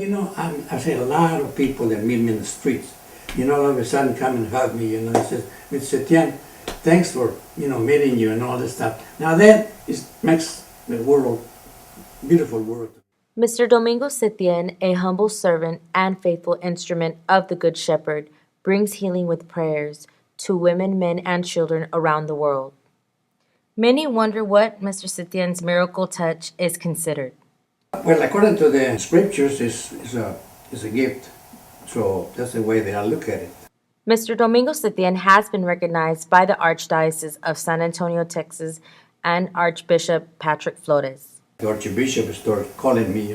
I've had a lot of people that meet me in the streets. All of a sudden come and hug me, he says, Mr. Tien, thanks for, meeting you and all this stuff. Now that makes the world, beautiful world. Mr. Domingo Setien, a humble servant and faithful instrument of the Good Shepherd, brings healing with prayers to women, men, and children around the world. Many wonder what Mr. Setien's miracle touch is considered. Well, according to the scriptures, it's a gift. So that's the way that I look at it. Mr. Domingo Setien has been recognized by the Archdiocese of San Antonio, Texas, and Archbishop Patrick Flores. The Archbishop started calling me,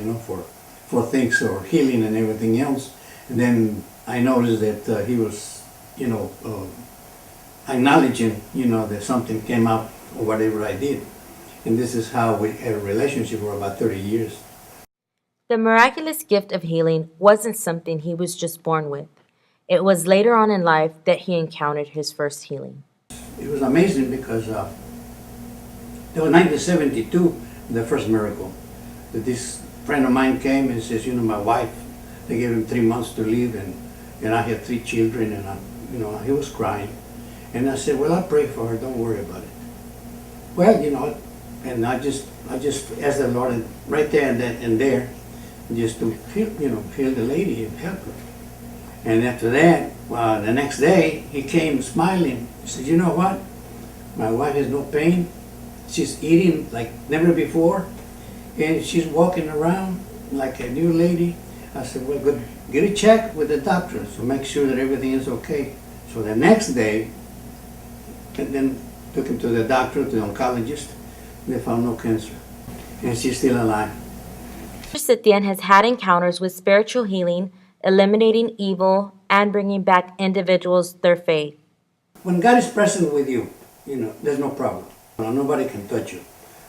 for things or healing and everything else. And then I noticed that he was, acknowledging, that something came out or whatever I did. And this is how we had a relationship for about 30 years. The miraculous gift of healing wasn't something he was just born with. It was later on in life that he encountered his first healing. It was amazing because it was 1972, the first miracle. That this friend of mine came and says, my wife, they gave him 3 months to live, and I had 3 children, and he was crying. And I said, well, I'll pray for her, don't worry about it. Well, and I just asked the Lord right there and there, just to heal the lady and help her. And after that, the next day, he came smiling. He said, you know what? My wife has no pain. She's eating like never before. And she's walking around like a new lady. I said, well, good. Get a check with the doctor to make sure that everything is okay. So the next day, and then took him to the doctor, to the oncologist. They found no cancer. And she's still alive. Mr. Setien has had encounters with spiritual healing, eliminating evil, and bringing back individuals their faith. When God is present with you, there's no problem. Nobody can touch you.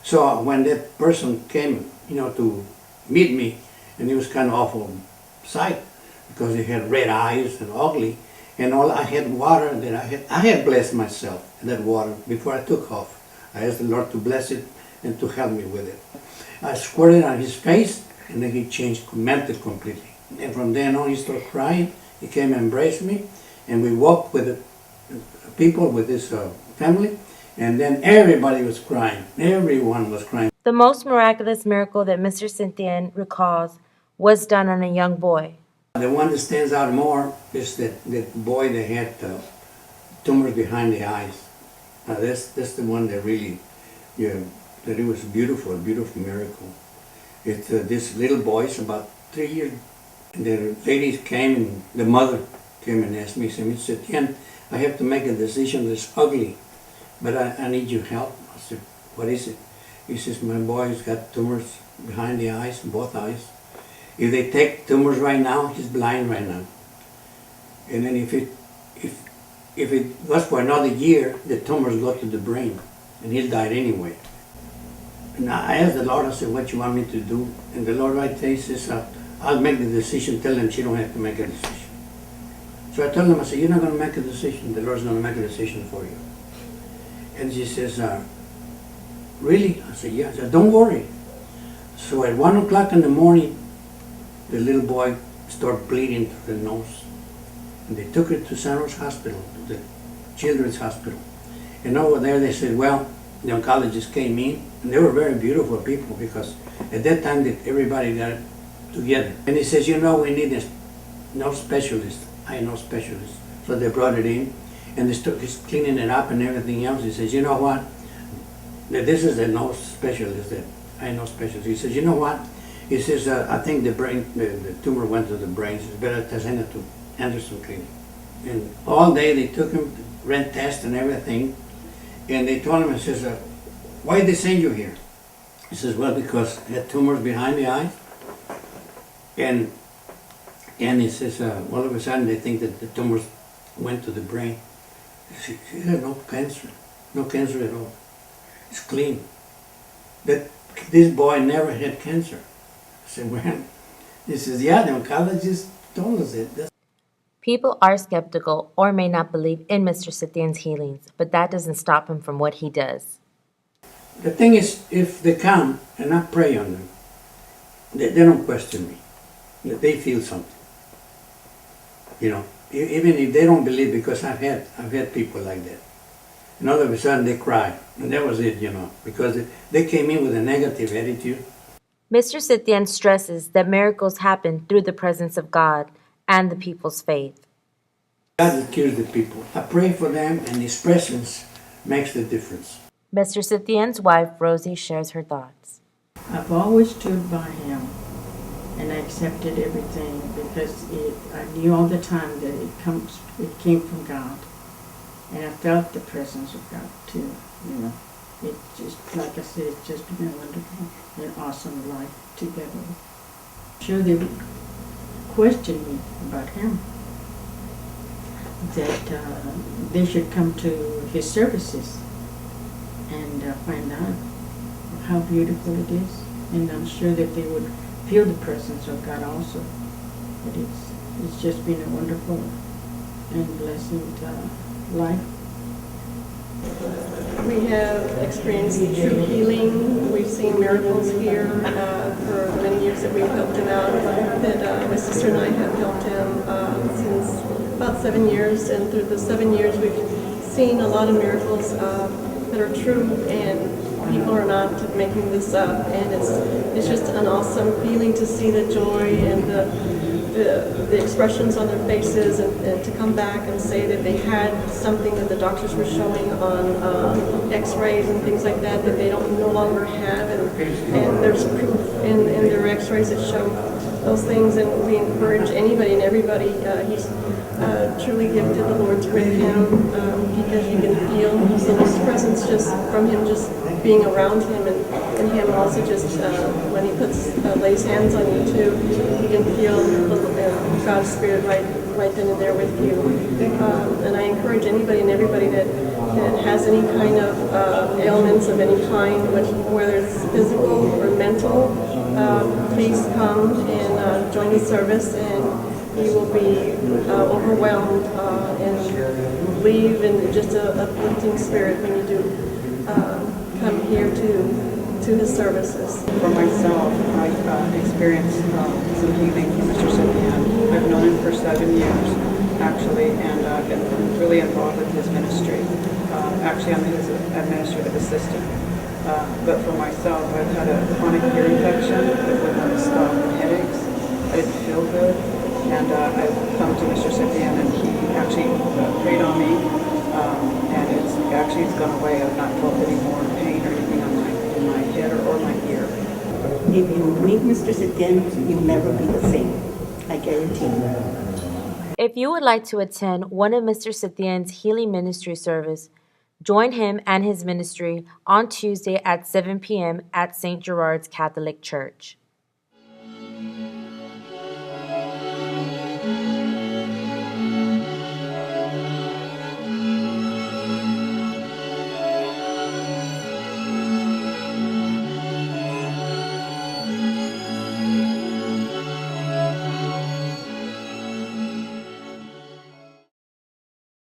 So when that person came, to meet me, and it was kind of awful sight because he had red eyes and ugly, and all I had water that I had blessed myself in that water before I took off. I asked the Lord to bless it and to help me with it. I squirted on his face, and then he changed, melted completely. And from then on, he started crying. He came and embraced me, and we walked with the people, with this family, and then everybody was crying. Everyone was crying. The most miraculous miracle that Mr. Setien recalls was done on a young boy. The one that stands out more is that boy that had tumors behind the eyes. That's the one that really, that it was a beautiful miracle. It's this little boy, is about 3 years. And the ladies came, and the mother came and asked me, said, Mr. Tien, I have to make a decision that's ugly, but I need your help. I said, what is it? He says, my boy's got tumors behind the eyes, both eyes. If they take tumors right now, he's blind right now. And then if it was for another year, the tumors go to the brain, and he'll die anyway. And I asked the Lord, I said, what you want me to do? And the Lord right there says, I'll make the decision, tell them she don't have to make a decision. So I told him, I said, you're not going to make a decision, the Lord's going to make a decision for you. And she says, really? I said, yeah. I said, don't worry. So at 1 o'clock in the morning, the little boy started bleeding through the nose. And they took it to San Jose Hospital, the Children's Hospital. And over there they said, well, the oncologists came in, and they were very beautiful people because at that time everybody got it together. And he says, we need a nose specialist. I am no specialist. So they brought it in, and he's cleaning it up and everything else. He says, you know what? This is the nose specialist that I know specialist. He says, you know what? He says, I think the tumor went to the brain. He says, better send it to Anderson Clinic. And all day they took him, ran tests and everything. And they told him, he says, why did they send you here? He says, well, because he had tumors behind the eyes. And he says, all of a sudden they think that the tumors went to the brain. He had no cancer at all. It's clean. This boy never had cancer. I said, well, he says, yeah, the oncologist told us it. People are skeptical or may not believe in Mr. Setien's healings, but that doesn't stop him from what he does. The thing is, if they come and I pray on them, they don't question me. they feel something. You know, even if they don't believe, because I've had people like that. And all of a sudden they cry, and that was it, you know, because they came in with a negative attitude. Mr. Sithian stresses that miracles happen through the presence of God and the people's faith. God cures the people. I pray for them, and His presence makes the difference. Mr. Sithian's wife, Rosie, shares her thoughts. I've always stood by him, and I accepted everything because I knew all the time that it came from God, and I felt the presence of God too. You know, it just, like I said, it's just been a wonderful and awesome life together. Sure, they would question me about him, that they should come to his services and find out how beautiful it is, and I'm sure that they would feel the presence of God also. But it's just been a wonderful and blessed life. We have experienced true healing. We've seen miracles here for the many years that we've helped him out. That my sister and I have helped him since about 7 years, and through the 7 years we've seen a lot of miracles that are true, and people are not making this up. And it's just an awesome feeling to see the joy and the expressions on their faces, and to come back and say that they had something that the doctors were showing on x-rays and things like that they don't no longer have, and there's proof in their x-rays that show those things. And we encourage anybody and everybody. He's truly gifted. The Lord's with him, because you can feel the presence just from him, just being around him, and him also just when he lays hands on you too, you can feel God's Spirit right then and there with you. And I encourage anybody and everybody that has any kind of ailments of any kind, whether it's physical or mental, please come and join the service, and you will be overwhelmed and leave in just a uplifting spirit when you do come here to his services. For myself, I've experienced some healing from Mr. Sithian. I've known him for 7 years, actually, and I've been really involved with his ministry. Actually, I'm his administrative assistant. But for myself, I've had a chronic ear infection that wouldn't stop, headaches. I didn't feel good, and I've come to Mr. Sithian, and he actually prayed on me, and it's gone away. I've not felt any more pain or anything in my head or my ear. If you meet Mr. Sithian, you'll never be the same. I guarantee you. If you would like to attend one of Mr. Sithian's healing ministry service, join him and his ministry on Tuesday at 7 p.m. at St. Gerard's Catholic Church.